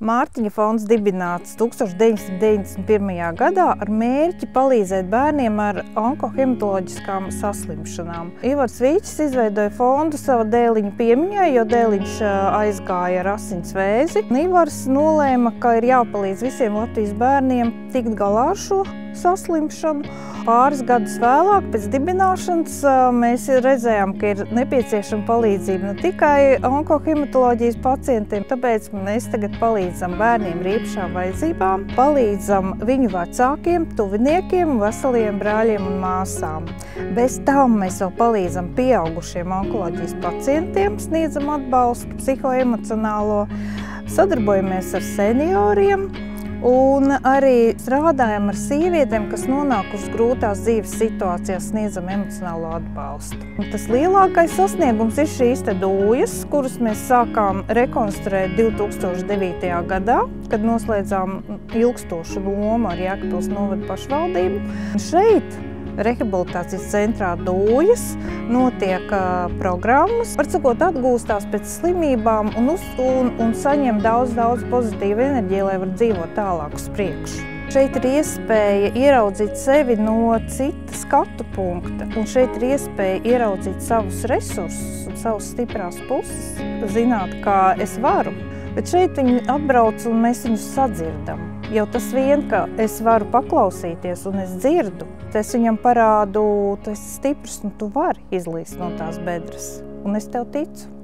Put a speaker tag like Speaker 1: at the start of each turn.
Speaker 1: Mārtiņa fonds dibināts 1991. gadā ar mērķi palīdzēt bērniem ar onkohematoloģiskām saslimšanām. Ivars Vīķis izveidoja fondu sava dēliņa piemiņai, jo dēliņš aizgāja ar asins vēzi. Ivars nolēma, ka ir jāpalīdz visiem Latvijas bērniem tikt galā ar šo saslimšanu. Pāris gadus vēlāk, pēc dibināšanas, mēs redzējām, ka ir nepieciešama palīdzība ne tikai onkohematoloģijas pacientiem, tāpēc mēs tagad palīdzam bērniem ar īpašām vajadzībām, palīdzam viņu vecākiem, tuviniekiem, veseliem brāļiem un māsām. Bez tam mēs vēl palīdzam pieaugušiem onkoloģijas pacientiem, sniedzam atbalstu psihoemocionālo, sadarbojamies ar senioriem, un arī strādājam ar sievietēm, kas nonākušas grūtās dzīves situācijās, sniedzam emocionālo atbalstu. Un tas lielākais sasniegums ir šīs dūjas, kuras mēs sākām rekonstruēt 2009. gadā, kad noslēdzām ilgstošu lomu ar Jēkabpils novada pašvaldību. Un šeit rehabilitācijas centrā Dūjas notiek programmas, var sakot, atgūstās pēc slimībām un saņem daudz pozitīvu enerģiju, lai var dzīvot tālāk uz priekšu. Šeit ir iespēja ieraudzīt sevi no cita skatu punkta, un šeit ir iespēja ieraudzīt savus resursus un savas stiprās puses, zināt, kā es varu. Bet šeit viņi atbrauc un mēs viņus sadzirdam. Jau tas vien, ka es varu paklausīties un es dzirdu, es viņam parādu, tu esi stiprs un tu vari izlīst no tās bedres. Un es tev ticu.